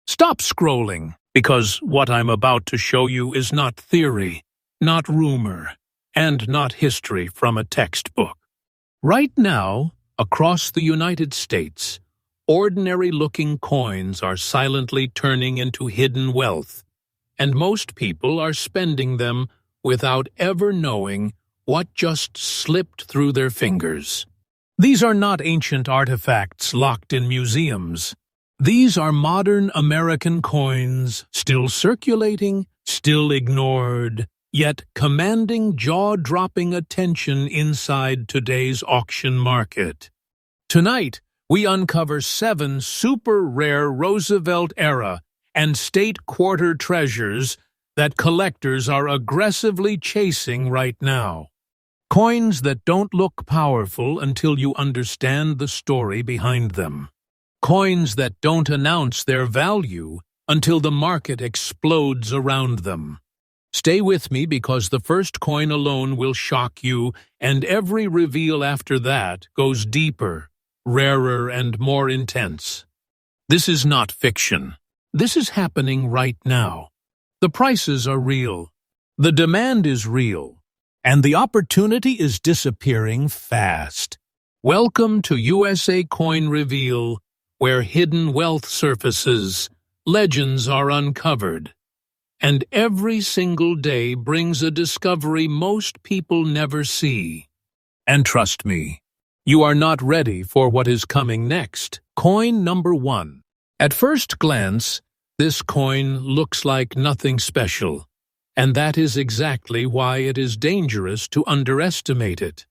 Stop scrolling, because what I'm about to show you is not theory, not rumor, and not history from a textbook. Right now, across the United States, ordinary-looking coins are silently turning into hidden wealth, and most people are spending them without ever knowing what just slipped through their fingers. These are not ancient artifacts locked in museums. These are modern American coins, still circulating, still ignored, yet commanding jaw-dropping attention inside today's auction market. Tonight, we uncover 7 super-rare Roosevelt-era and state quarter treasures that collectors are aggressively chasing right now. Coins that don't look powerful until you understand the story behind them. Coins that don't announce their value until the market explodes around them. Stay with me because the first coin alone will shock you, and every reveal after that goes deeper, rarer, and more intense. This is not fiction. This is happening right now. The prices are real. The demand is real. And the opportunity is disappearing fast. Welcome to USA Coin Reveal, where hidden wealth surfaces, legends are uncovered, and every single day brings a discovery most people never see. And trust me, you are not ready for what is coming next. Coin number 1. At first glance, this coin looks like nothing special, and that is exactly why it is dangerous to underestimate it.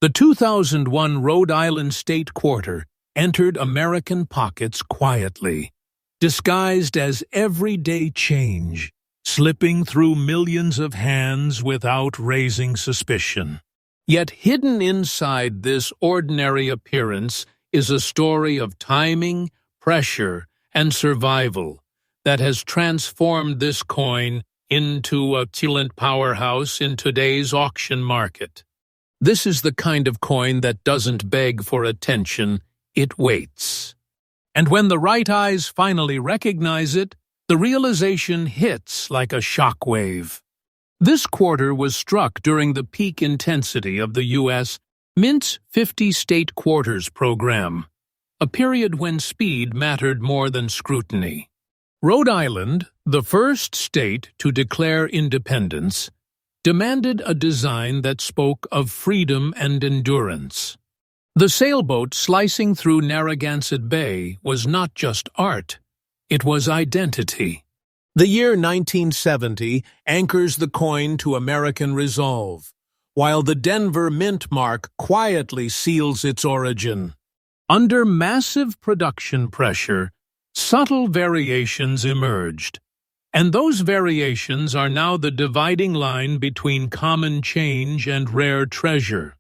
The 2001 Rhode Island State Quarter entered American pockets quietly, disguised as everyday change, slipping through millions of hands without raising suspicion. Yet hidden inside this ordinary appearance is a story of timing, pressure, and survival that has transformed this coin into a silent powerhouse in today's auction market. This is the kind of coin that doesn't beg for attention, it waits. And when the right eyes finally recognize it, the realization hits like a shockwave. This quarter was struck during the peak intensity of the U.S. Mint's 50 State Quarters program, a period when speed mattered more than scrutiny. Rhode Island, the first state to declare independence, demanded a design that spoke of freedom and endurance. The sailboat slicing through Narragansett Bay was not just art, it was identity. The year 1970 anchors the coin to American resolve, while the Denver Mint mark quietly seals its origin. Under massive production pressure, subtle variations emerged, and those variations are now the dividing line between common change and rare treasure.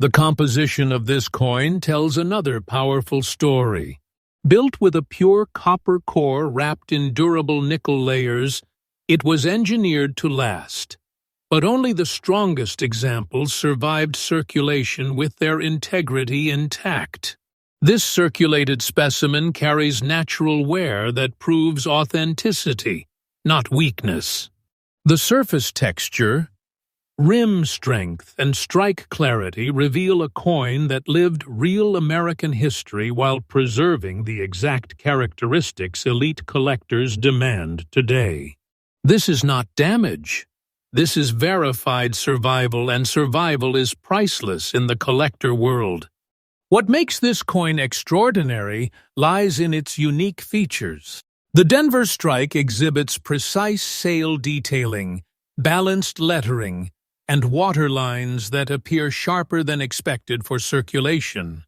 The composition of this coin tells another powerful story. Built with a pure copper core wrapped in durable nickel layers, it was engineered to last. But only the strongest examples survived circulation with their integrity intact. This circulated specimen carries natural wear that proves authenticity, not weakness. The surface texture, rim strength, and strike clarity reveal a coin that lived real American history while preserving the exact characteristics elite collectors demand today. This is not damage. This is verified survival, and survival is priceless in the collector world. What makes this coin extraordinary lies in its unique features. The Denver strike exhibits precise sail detailing, balanced lettering, and waterlines that appear sharper than expected for circulation.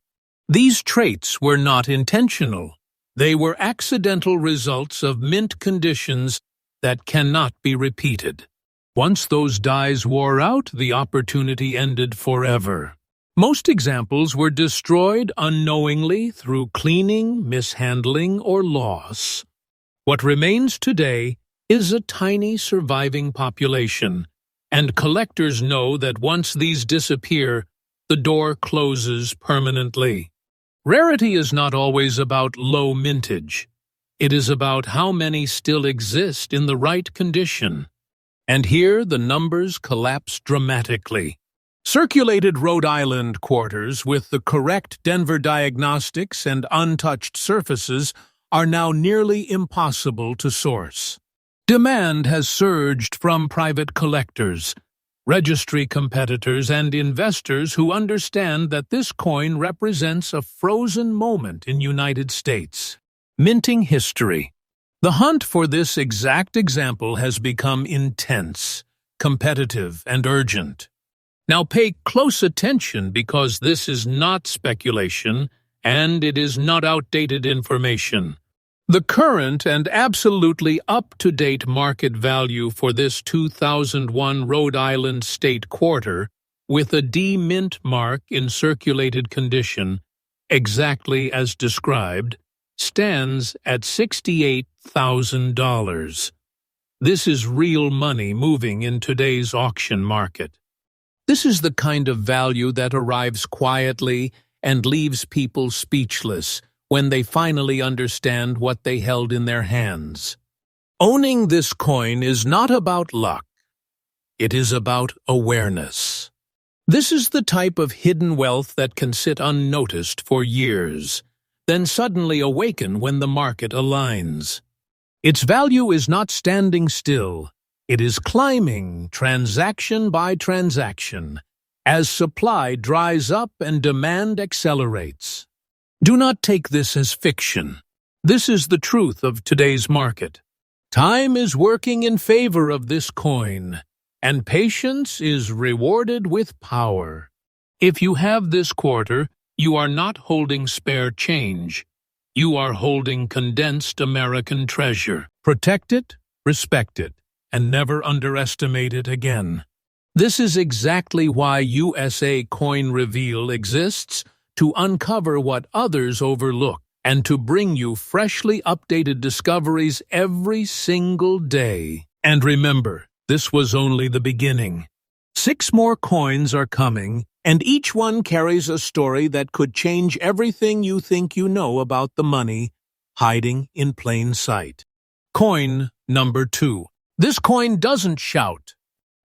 These traits were not intentional. They were accidental results of mint conditions that cannot be repeated. Once those dyes wore out, the opportunity ended forever. Most examples were destroyed unknowingly through cleaning, mishandling, or loss. What remains today is a tiny surviving population, and collectors know that once these disappear, the door closes permanently. Rarity is not always about low mintage. It is about how many still exist in the right condition. And here the numbers collapse dramatically. Circulated Rhode Island quarters with the correct Denver diagnostics and untouched surfaces are now nearly impossible to source. Demand has surged from private collectors, registry competitors, and investors who understand that this coin represents a frozen moment in United States. Minting history. The hunt for this exact example has become intense, competitive, and urgent. Now pay close attention because this is not speculation and it is not outdated information. The current and absolutely up-to-date market value for this 2001 Rhode Island State Quarter, with a D mint mark in circulated condition, exactly as described, stands at $68,000. This is real money moving in today's auction market. This is the kind of value that arrives quietly and leaves people speechless when they finally understand what they held in their hands. Owning this coin is not about luck. It is about awareness. This is the type of hidden wealth that can sit unnoticed for years, then suddenly awaken when the market aligns. Its value is not standing still. It is climbing transaction by transaction as supply dries up and demand accelerates. Do not take this as fiction. This is the truth of today's market. Time is working in favor of this coin, and patience is rewarded with power. If you have this quarter, you are not holding spare change. You are holding condensed American treasure. Protect it, respect it, and never underestimate it again. This is exactly why USA Coin Reveal exists, to uncover what others overlook and to bring you freshly updated discoveries every single day. And remember, this was only the beginning. 6 more coins are coming, and each one carries a story that could change everything you think you know about the money hiding in plain sight. Coin number 2. This coin doesn't shout.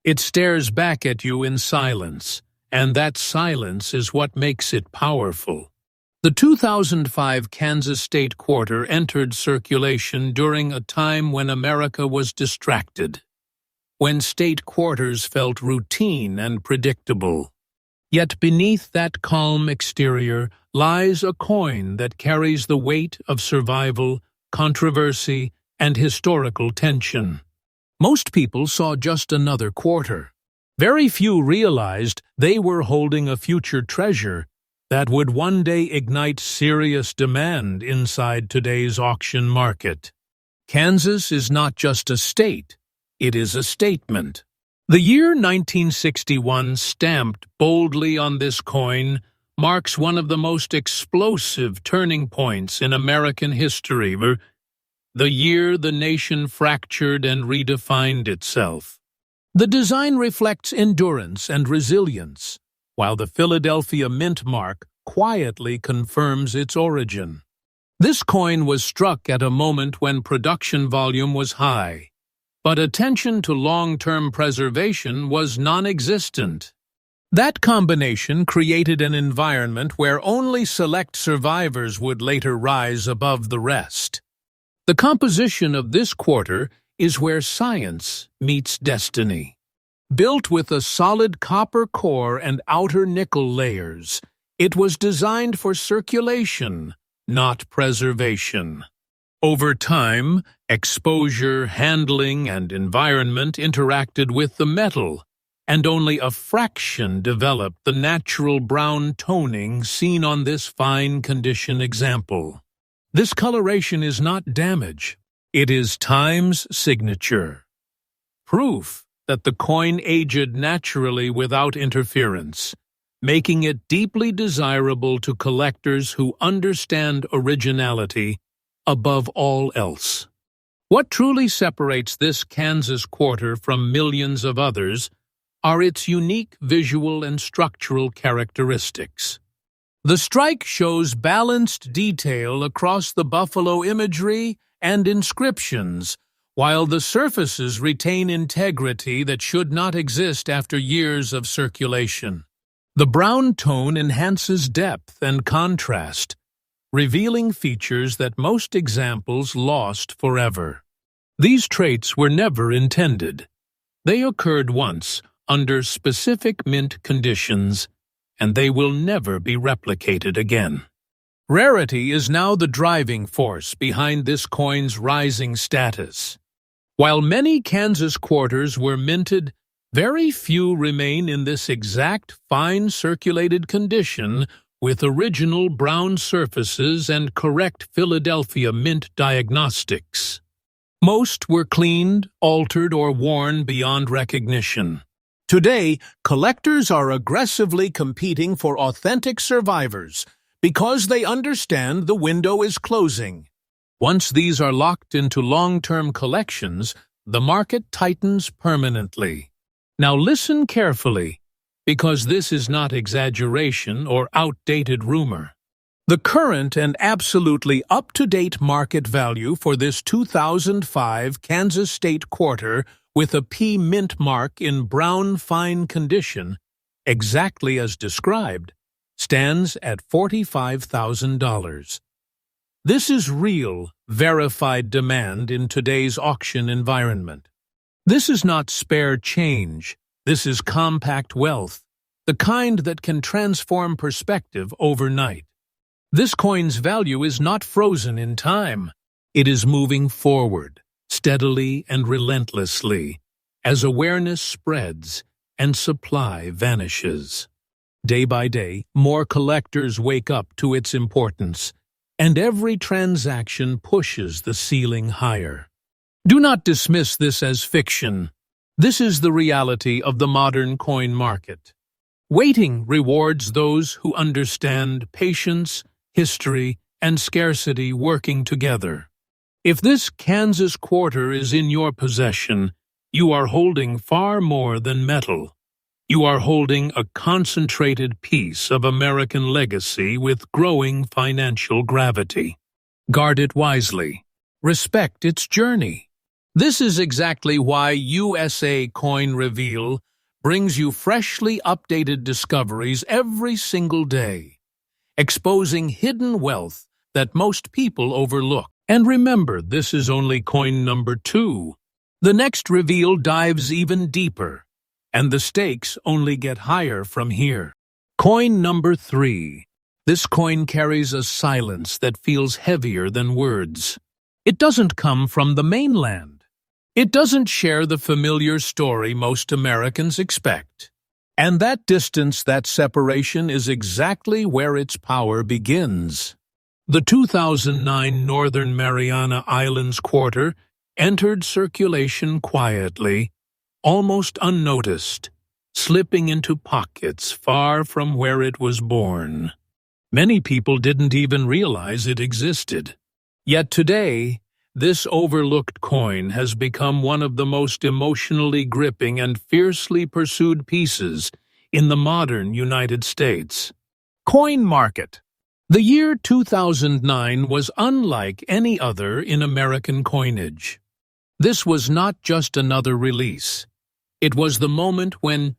It stares back at you in silence, and that silence is what makes it powerful. The 2005 Kansas State Quarter entered circulation during a time when America was distracted, when state quarters felt routine and predictable. Yet beneath that calm exterior lies a coin that carries the weight of survival, controversy, and historical tension. Most people saw just another quarter. Very few realized they were holding a future treasure that would one day ignite serious demand inside today's auction market. Kansas is not just a state, it is a statement. The year 1961, stamped boldly on this coin, marks one of the most explosive turning points in American history, the year the nation fractured and redefined itself. The design reflects endurance and resilience, while the Philadelphia mint mark quietly confirms its origin. This coin was struck at a moment when production volume was high, but attention to long-term preservation was non-existent. That combination created an environment where only select survivors would later rise above the rest. The composition of this quarter is where science meets destiny. Built with a solid copper core and outer nickel layers, it was designed for circulation, not preservation. Over time, exposure, handling, and environment interacted with the metal, and only a fraction developed the natural brown toning seen on this fine condition example. This coloration is not damage, it is time's signature. Proof that the coin aged naturally without interference, making it deeply desirable to collectors who understand originality above all else. What truly separates this Kansas quarter from millions of others are its unique visual and structural characteristics. The strike shows balanced detail across the buffalo imagery and inscriptions, while the surfaces retain integrity that should not exist after years of circulation. The brown tone enhances depth and contrast, revealing features that most examples lost forever. These traits were never intended. They occurred once, under specific mint conditions, and they will never be replicated again. Rarity is now the driving force behind this coin's rising status. While many Kansas quarters were minted, very few remain in this exact fine circulated condition with original brown surfaces and correct Philadelphia mint diagnostics. Most were cleaned, altered, or worn beyond recognition. Today, collectors are aggressively competing for authentic survivors because they understand the window is closing. Once these are locked into long-term collections, the market tightens permanently. Now listen carefully, because this is not exaggeration or outdated rumor. The current and absolutely up-to-date market value for this 2005 Kansas State quarter with a P mint mark in brown fine condition, exactly as described, stands at $45,000. This is real, verified demand in today's auction environment. This is not spare change. This is compact wealth, the kind that can transform perspective overnight. This coin's value is not frozen in time. It is moving forward, steadily and relentlessly, as awareness spreads and supply vanishes. Day by day, more collectors wake up to its importance, and every transaction pushes the ceiling higher. Do not dismiss this as fiction. This is the reality of the modern coin market. Waiting rewards those who understand patience, history, and scarcity working together. If this Kansas quarter is in your possession, you are holding far more than metal. You are holding a concentrated piece of American legacy with growing financial gravity. Guard it wisely. Respect its journey. This is exactly why USA Coin Reveal brings you freshly updated discoveries every single day, exposing hidden wealth that most people overlook. And remember, this is only coin number 2. The next reveal dives even deeper, and the stakes only get higher from here. Coin number 3. This coin carries a silence that feels heavier than words. It doesn't come from the mainland. It doesn't share the familiar story most Americans expect. And that distance, that separation, is exactly where its power begins. The 2009 Northern Mariana Islands quarter entered circulation quietly, almost unnoticed, slipping into pockets far from where it was born. Many people didn't even realize it existed. Yet today, this overlooked coin has become one of the most emotionally gripping and fiercely pursued pieces in the modern United States. Coin market. The year 2009 was unlike any other in American coinage. This was not just another release. It was the moment when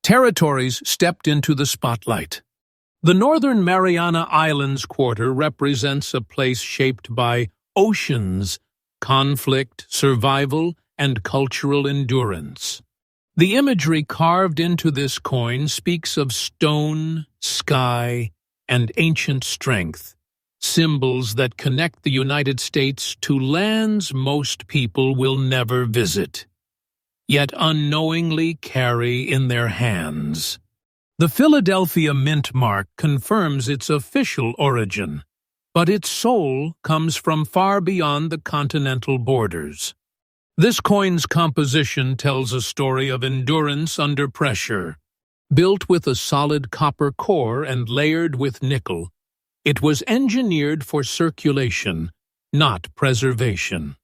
territories stepped into the spotlight. The Northern Mariana Islands quarter represents a place shaped by oceans, conflict, survival, and cultural endurance. The imagery carved into this coin speaks of stone, sky, and ancient strength, symbols that connect the United States to lands most people will never visit, yet unknowingly carry in their hands. The Philadelphia mint mark confirms its official origin, but its soul comes from far beyond the continental borders. This coin's composition tells a story of endurance under pressure. Built with a solid copper core and layered with nickel, it was engineered for circulation, not preservation.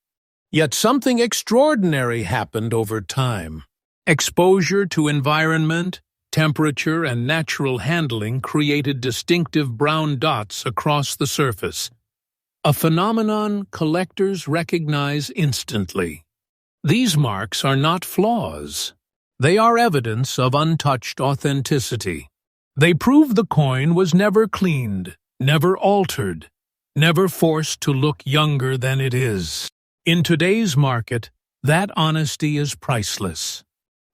Yet something extraordinary happened over time. Exposure to environment, temperature, and natural handling created distinctive brown dots across the surface. a phenomenon collectors recognize instantly. These marks are not flaws. They are evidence of untouched authenticity. They prove the coin was never cleaned, never altered, never forced to look younger than it is. In today's market, that honesty is priceless.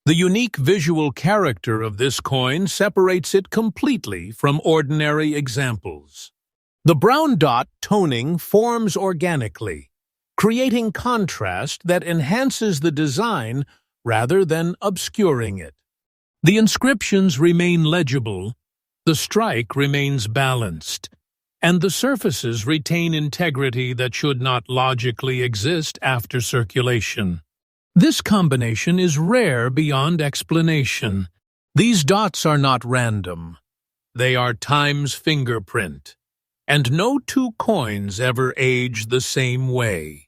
The unique visual character of this coin separates it completely from ordinary examples. The brown dot toning forms organically, creating contrast that enhances the design rather than obscuring it. The inscriptions remain legible, the strike remains balanced, and the surfaces retain integrity that should not logically exist after circulation. This combination is rare beyond explanation. These dots are not random. They are time's fingerprint, and no two coins ever age the same way.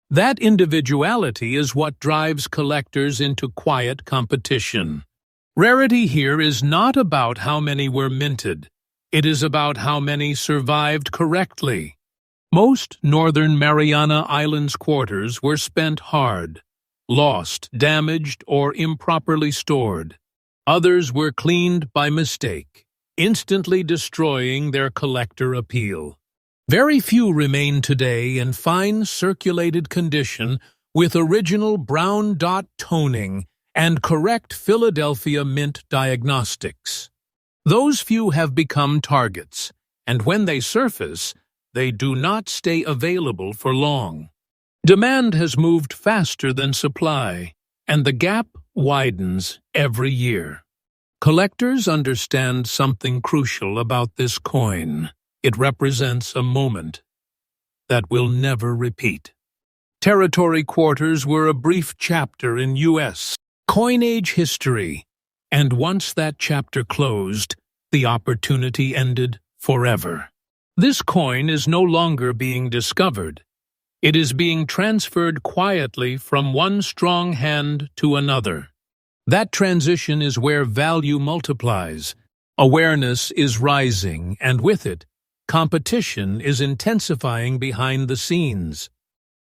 That individuality is what drives collectors into quiet competition. Rarity here is not about how many were minted. It is about how many survived correctly. Most Northern Mariana Islands quarters were spent hard, lost, damaged, or improperly stored. Others were cleaned by mistake, instantly destroying their collector appeal. Very few remain today in fine circulated condition with original brown dot toning and correct Philadelphia mint diagnostics. Those few have become targets, and when they surface, they do not stay available for long. Demand has moved faster than supply, and the gap widens every year. Collectors understand something crucial about this coin. It represents a moment that will never repeat. Territory quarters were a brief chapter in U.S. coinage history, and once that chapter closed, the opportunity ended forever. This coin is no longer being discovered. It is being transferred quietly from one strong hand to another. That transition is where value multiplies. Awareness is rising, and with it, competition is intensifying behind the scenes.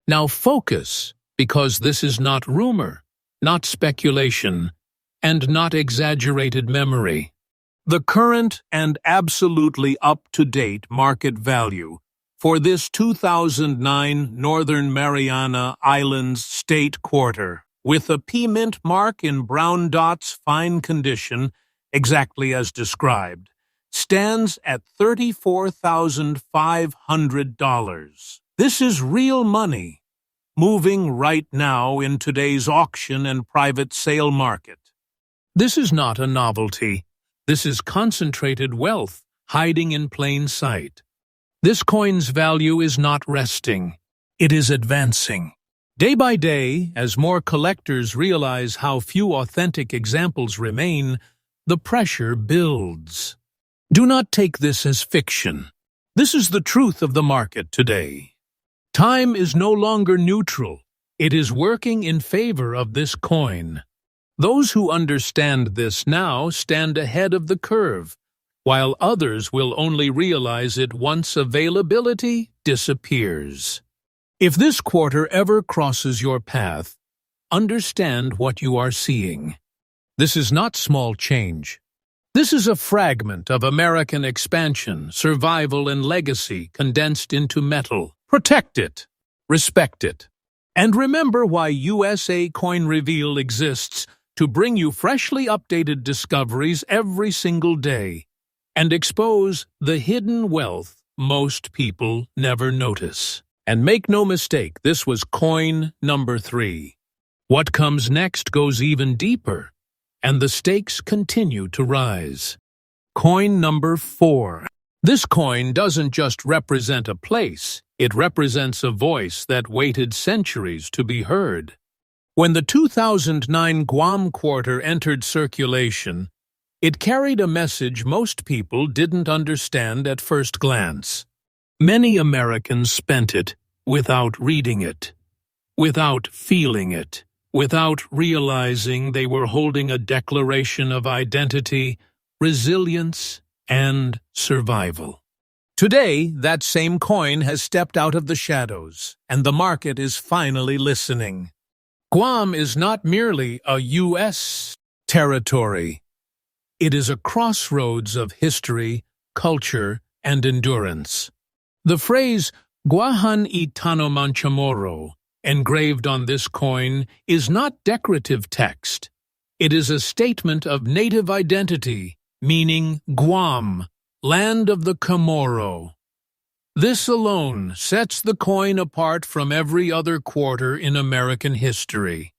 Now focus, because this is not rumor, not speculation, and not exaggerated memory. The current and absolutely up-to-date market value for this 2009 Northern Mariana Islands State Quarter, with a P-Mint mark in brown dots fine condition, exactly as described, stands at $34,500. This is real money, moving right now in today's auction and private sale market. This is not a novelty. This is concentrated wealth hiding in plain sight. This coin's value is not resting. It is advancing. Day by day, as more collectors realize how few authentic examples remain, the pressure builds. Do not take this as fiction. This is the truth of the market today. Time is no longer neutral. It is working in favor of this coin. Those who understand this now stand ahead of the curve, while others will only realize it once availability disappears. If this quarter ever crosses your path, understand what you are seeing. This is not small change. This is a fragment of American expansion, survival, and legacy condensed into metal. Protect it, respect it, and remember why USA Coin Reveal exists, to bring you freshly updated discoveries every single day and expose the hidden wealth most people never notice. And make no mistake, this was coin number 3. What comes next goes even deeper, and the stakes continue to rise. Coin number 4. This coin doesn't just represent a place, it represents a voice that waited centuries to be heard. When the 2009 Guam quarter entered circulation, it carried a message most people didn't understand at first glance. Many Americans spent it without reading it, without feeling it, without realizing they were holding a declaration of identity, resilience, and survival. Today, that same coin has stepped out of the shadows, and the market is finally listening. Guam is not merely a U.S. territory. It is a crossroads of history, culture, and endurance. The phrase Guahan y Tano Manchamarro, engraved on this coin, is not decorative text. It is a statement of native identity, meaning Guam, land of the Chamorro. This alone sets the coin apart from every other quarter in American history.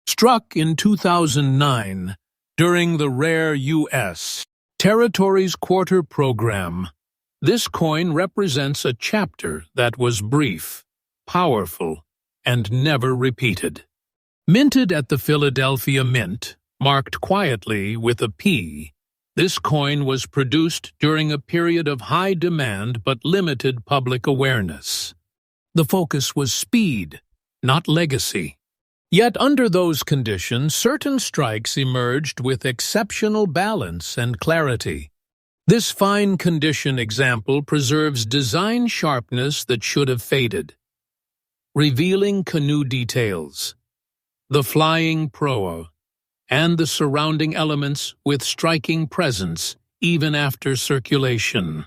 Struck in 2009, during the rare U.S. Territories Quarter Program, this coin represents a chapter that was brief, powerful, and never repeated. Minted at the Philadelphia Mint, marked quietly with a P, this coin was produced during a period of high demand but limited public awareness. The focus was speed, not legacy. Yet under those conditions, certain strikes emerged with exceptional balance and clarity. This fine condition example preserves design sharpness that should have faded, revealing canoe details, the flying proa, and the surrounding elements with striking presence even after circulation.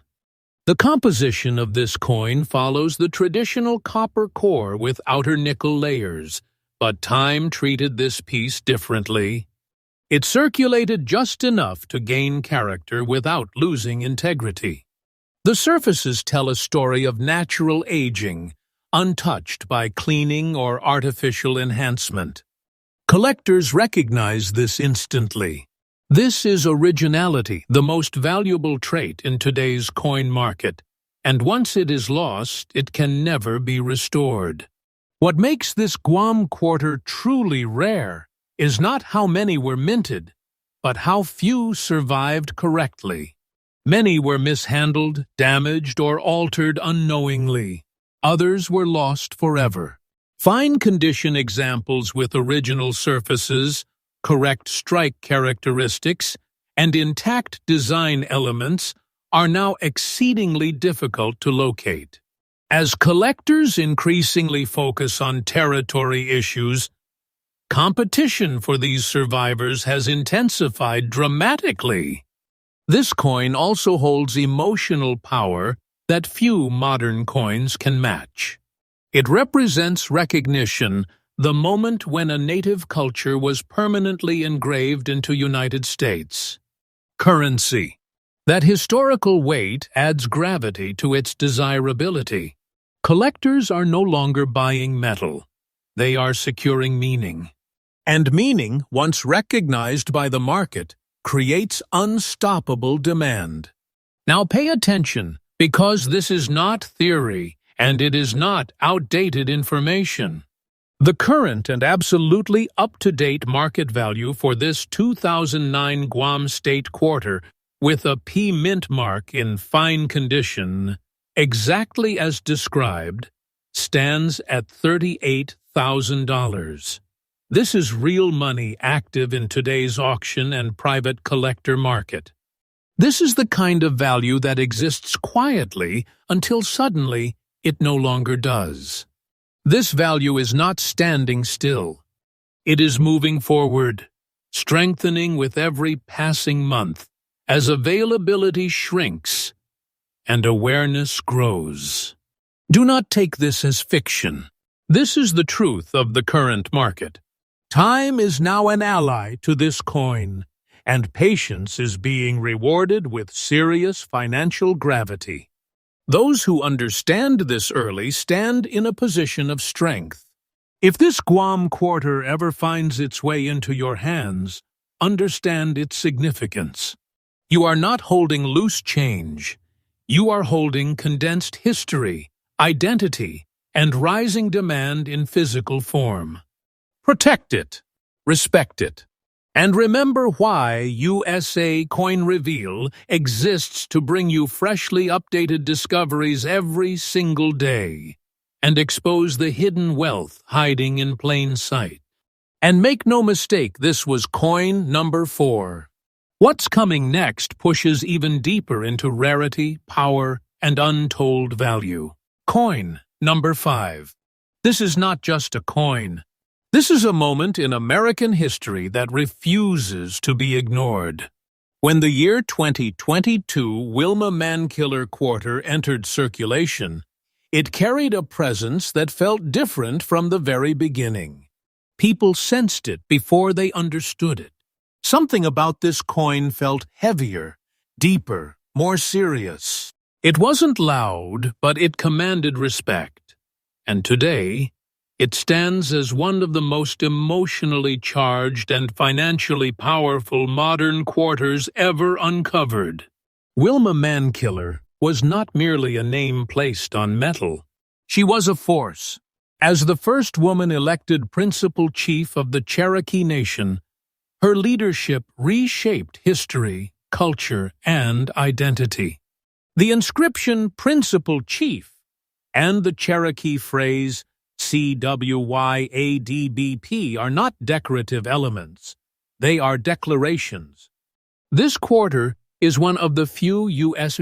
The composition of this coin follows the traditional copper core with outer nickel layers, but time treated this piece differently. It circulated just enough to gain character without losing integrity. The surfaces tell a story of natural aging, untouched by cleaning or artificial enhancement. Collectors recognize this instantly. This is originality, the most valuable trait in today's coin market, and once it is lost, it can never be restored. What makes this Guam quarter truly rare is not how many were minted, but how few survived correctly. Many were mishandled, damaged, or altered unknowingly. Others were lost forever. Fine condition examples with original surfaces, correct strike characteristics, and intact design elements are now exceedingly difficult to locate. As collectors increasingly focus on territory issues, competition for these survivors has intensified dramatically. This coin also holds emotional power that few modern coins can match. It represents recognition, the moment when a native culture was permanently engraved into United States. Currency. That historical weight adds gravity to its desirability. Collectors are no longer buying metal. They are securing meaning. And meaning, once recognized by the market, creates unstoppable demand. Now pay attention, because this is not theory, and it is not outdated information. The current and absolutely up-to-date market value for this 2009 Guam State Quarter with a P mint mark in fine condition, exactly as described, stands at $38,000. This is real money active in today's auction and private collector market. This is the kind of value that exists quietly until suddenly it no longer does. This value is not standing still. It is moving forward, strengthening with every passing month as availability shrinks and awareness grows. Do not take this as fiction. This is the truth of the current market. Time is now an ally to this coin, and patience is being rewarded with serious financial gravity. Those who understand this early stand in a position of strength. If this Guam quarter ever finds its way into your hands, understand its significance. You are not holding loose change. You are holding condensed history, identity, and rising demand in physical form. Protect it, respect it, and remember why USA Coin Reveal exists to bring you freshly updated discoveries every single day and expose the hidden wealth hiding in plain sight. And make no mistake, this was coin number 4. What's coming next pushes even deeper into rarity, power, and untold value. Coin number 5. This is not just a coin. This is a moment in American history that refuses to be ignored. When the year 2022 Wilma Mankiller quarter entered circulation, it carried a presence that felt different from the very beginning. People sensed it before they understood it. Something about this coin felt heavier, deeper, more serious. It wasn't loud, but it commanded respect. And today, it stands as one of the most emotionally charged and financially powerful modern quarters ever uncovered. Wilma Mankiller was not merely a name placed on metal. She was a force. As the first woman elected principal chief of the Cherokee Nation, her leadership reshaped history, culture, and identity. The inscription Principal Chief and the Cherokee phrase Cwya DBP are not decorative elements. They are declarations. This quarter is one of the few U.S.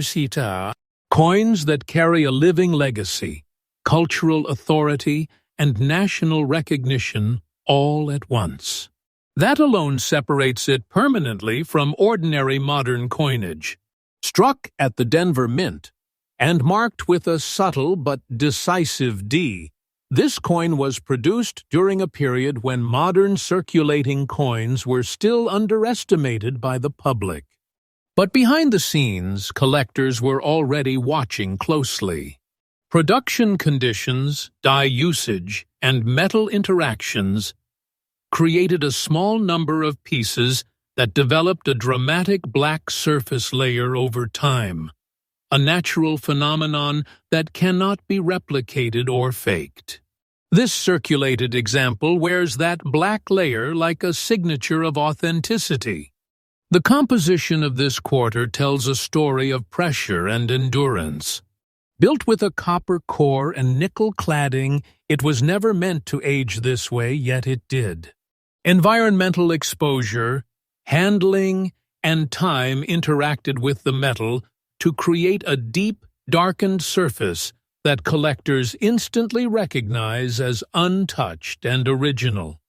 coins that carry a living legacy, cultural authority, and national recognition all at once. That alone separates it permanently from ordinary modern coinage. Struck at the Denver Mint and marked with a subtle but decisive D, this coin was produced during a period when modern circulating coins were still underestimated by the public. But behind the scenes, collectors were already watching closely. Production conditions, die usage, and metal interactions created a small number of pieces that developed a dramatic black surface layer over time, a natural phenomenon that cannot be replicated or faked. This circulated example wears that black layer like a signature of authenticity. The composition of this quarter tells a story of pressure and endurance. Built with a copper core and nickel cladding, it was never meant to age this way, yet it did. Environmental exposure, handling, and time interacted with the metal to create a deep, darkened surface that collectors instantly recognize as untouched and original.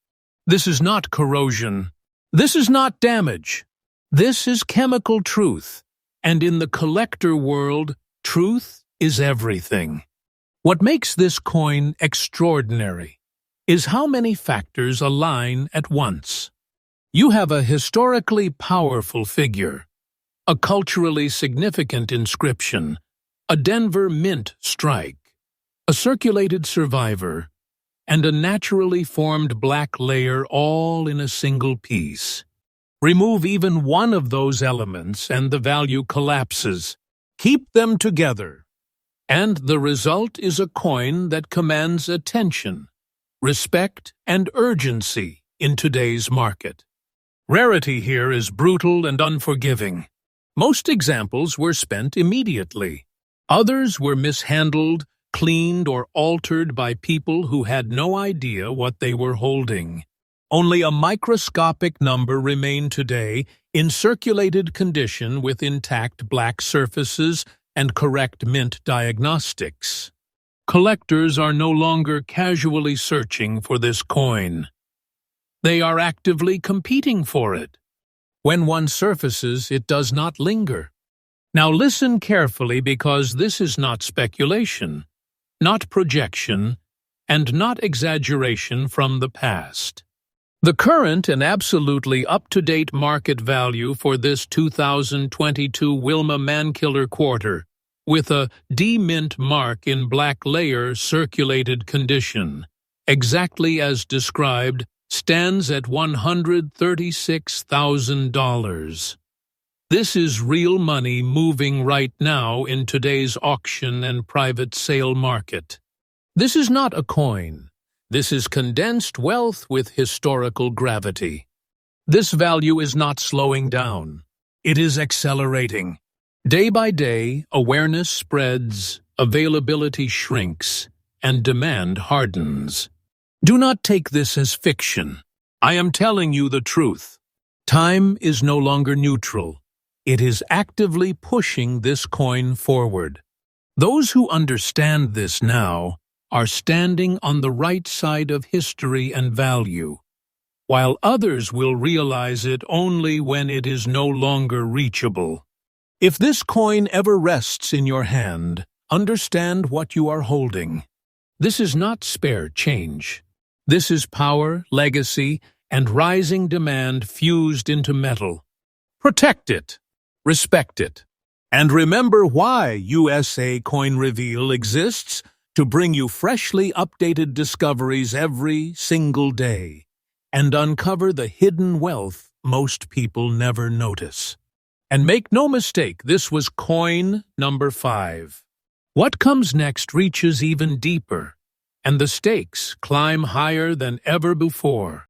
This is not corrosion. This is not damage. This is chemical truth, and in the collector world, truth is everything. What makes this coin extraordinary is how many factors align at once. You have a historically powerful figure, a culturally significant inscription, a Denver Mint strike, a circulated survivor, and a naturally formed black layer all in a single piece. Remove even one of those elements and the value collapses. Keep them together, and the result is a coin that commands attention, respect, and urgency in today's market. Rarity here is brutal and unforgiving. Most examples were spent immediately. Others were mishandled, cleaned, or altered by people who had no idea what they were holding. Only a microscopic number remain today in circulated condition with intact black surfaces and correct mint diagnostics. Collectors are no longer casually searching for this coin. They are actively competing for it. When one surfaces, it does not linger. Now listen carefully, because this is not speculation, not projection, and not exaggeration from the past. The current and absolutely up-to-date market value for this 2022 Wilma Mankiller quarter, with a D-mint mark in black layer circulated condition, exactly as described, stands at $136,000. This is real money moving right now in today's auction and private sale market. This is not a coin. This is condensed wealth with historical gravity. This value is not slowing down. It is accelerating. Day by day, awareness spreads, availability shrinks, and demand hardens. Do not take this as fiction. I am telling you the truth. Time is no longer neutral. It is actively pushing this coin forward. Those who understand this now are standing on the right side of history and value, while others will realize it only when it is no longer reachable. If this coin ever rests in your hand, understand what you are holding. This is not spare change. This is power, legacy, and rising demand fused into metal. Protect it, respect it, and remember why USA Coin Reveal exists: to bring you freshly updated discoveries every single day and uncover the hidden wealth most people never notice. And make no mistake, this was coin number 5. What comes next reaches even deeper, and the stakes climb higher than ever before.